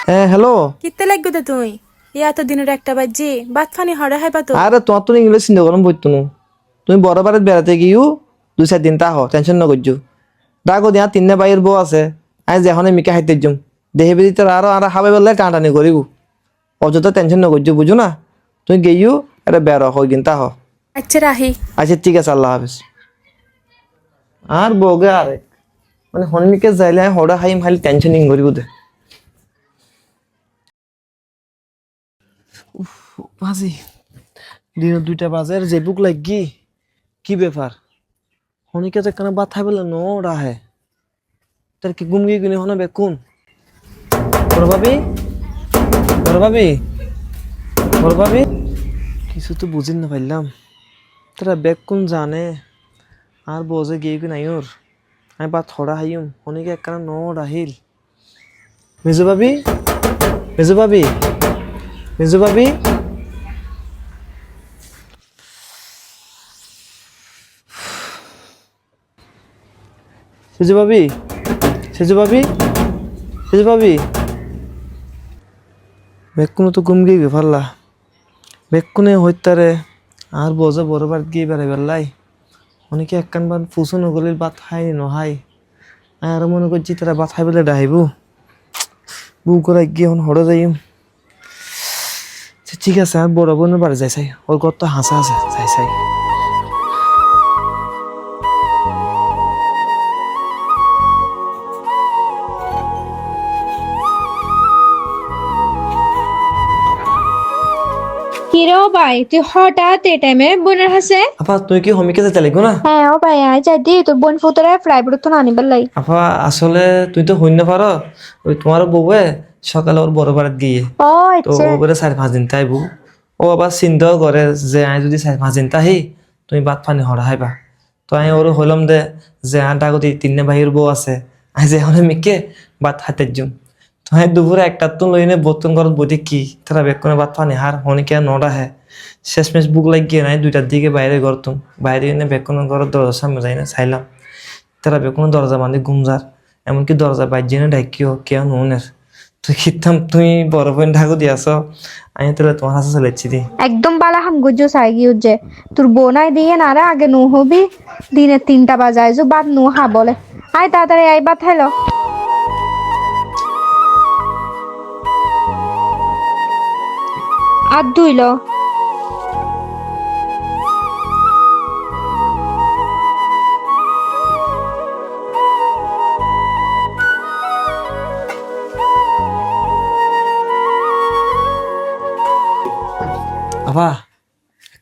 হ্যাঁ হ্যালো। কিতে লাগবে তো তুই এত দিনের একটা বাজি বাত ফানি হড়া হাইবা তো আরে তোমার তো ইংলিশ চিন্তা করুন বইতো না। তুমি বড় বাড়িতে বেড়াতে গিয়েও 2-4 দিন তাহ টেনশন ন করছো। ডাকো দিয়া 3 ভাইয়ের বউ আছে। আজ এখন মিকে খাইতে যাম দেহে বেদি তোর আরো আর হাবে বেলায় টানাটানি করিব। অযথা টেনশন ন করছো বুঝো না। তুমি গিয়েও এটা বেড়ো হই কিন্তু তাহ। আচ্ছা রাহি। আচ্ছা ঠিক আছে, আল্লাহ হাফেজ। আর বউগে আরে মানে হনমিকে যাইলে হড়া খাইম খালি টেনশন ইং করিব দে। বাজি দিন 2টা বাজে যে বুক লাগি কি ব্যাপার হনিকে যে কেন বাত খাই বলে নো রাহে তার কি গুম গিয়ে কিনে হনে বেকুন বড় ভাবি, বড় ভাবি, বড় ভাবি কিছু তো বুঝিন না পাইলাম। তারা বেকুন জানে আর বজে গিয়ে কি নাই ওর আমি বা থোড়া হাইম হনিকে একখানা নো রাহিল। মেজু ভাবি, মেজু ভাবি, মেজু ভাবি, সেজু ভাবি, সেজু ভাবি, সেজু ভাবি বেকুনো তো গুম গিয়ে পারলা বেকুনে হইতারে আর বজে বড় বার গিয়ে বেড়াই বেড়লাই অনেকে একখান বার ফুসুন গলির বাত হাই নহাই আর মনে করছি তারা বাত হাই বলে ডাইব বউ করে গিয়ে এখন হড়ে যাইম। ঠিক আছে আর বড় বোনের বাড়ি যাই চাই ওর ঘর তো হাসা আছে যাই চাই। কিরে ও ভাই তুই হঠাৎ এই টাইমে বোনের হাসে? আপা তুই কি হমিকে যেতে লাগবো না? হ্যাঁ ও ভাই আয় যাই দি তোর বোন ফুতরে ফ্লাইবোর্ড তো আনিবার লাই। আপা আসলে তুই তো হইন না পারো ওই তোমার বউয়ে সকালে ওর বড় বাড়িতে গিয়ে ও তো আচ্ছা। ও করে 4-5 দিন তাইবো ও আবার চিন্তাও করে যে আই যদি 4-5 দিন তাহি তুমি বাদ পানি হরা হাইবা তো আমি ওর হইলাম দে যে আর ডাগতি 3 ভাইয়ের বউ আছে আই যে এখন মিকে বাদ হাতে জুম তো আমি দুপুরে একটা তো লইনে বোতন ঘরত বইতে কি তারা বেকনে বাদ পানি হার হনিকে নড়া হে শেষমেশ বুক লাগিয়ে নাই 2টার দিকে বাইরে গড়তুম বাইরে এনে বেকনের ঘরের দরজার সামনে যাই না চাইলাম তারা বেকনে দরজা বান্ধি ঘুমজার এমনকি দরজা বাইর না ডাকিও কেউ নুনের তুই খিতাম তুই বড় বোন ঢাকু দিয়াছ আমি তোরা তোমার হাসা চলেছি দি একদম বালা হাম গুজো সাই গিয়ে যে তোর বোনাই দিয়ে না রে আগে নু হবি দিনে 3টা বাজায় যে বাদ নু হা বলে আয় তাড়াতাড়ি আই বাত হেলো আর ধুইলো আপা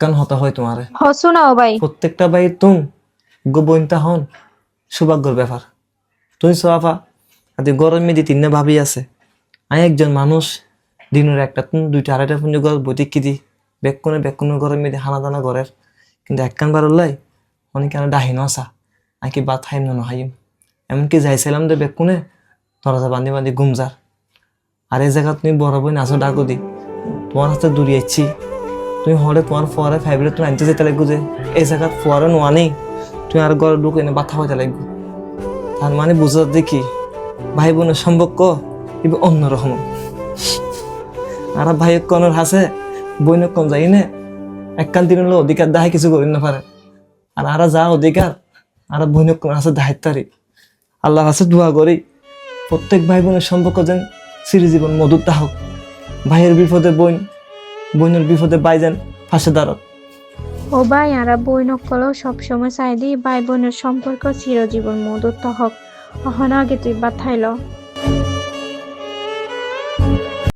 কেন হতা হয় তোমারে হসু না ও ভাই প্রত্যেকটা ভাই তুম গোবইনতা হন সৌভাগ্যর ব্যাপার তুই সো আপা আদি গরম মেদি 3 ভাবি আছে আমি একজন মানুষ দিনের একটা তুম 2টা 2.5টা পুঞ্জ গর বইতে কি দি বেকুনে গরম মেদি হানা দানা ঘরের কিন্তু একখান বার লাই অনেক কেন ডাহি নসা আকি বাত হাইম না হাইম এমনকি যাইছিলাম দে বেকুনে দরজা বান্ধি বান্ধি ঘুমজার আর এই জায়গা তুমি বড় বই নাচো ডাকো দি তোমার হাতে দূরিয়েছি তুমি হরে তোমার ফোয়ারে ফেভারিট তুমি আনতে যেতে লাগবো যে এই জায়গার ফোয়ারে নোয়া নেই তুমি আর ঘরে ঢুকে এনে বাথা হইতে লাগবো তার মানে বুঝা দেখি ভাই বোনের সম্পর্ক এবার অন্যরকম আর ভাই কনের হাসে বইন কম যাই না একখান দিন হলো অধিকার দাহাই কিছু করি না পারে আর আর যা অধিকার আর বইন কন হাসে দায়িত্বারি আল্লাহর কাছে দোয়া করি প্রত্যেক ভাই বোনের সম্পর্ক যেন চিরজীবন মধুরতা হোক ভাইয়ের বিপদে বোন বোনের বিপদে বাইজান ফাঁসে দাঁড়াত ও ভাই আরা বই নকল সবসময় চাই দি ভাই বোনের সম্পর্ক চিরজীবন মধুর হক অহন আগে তুই বাত হাইলো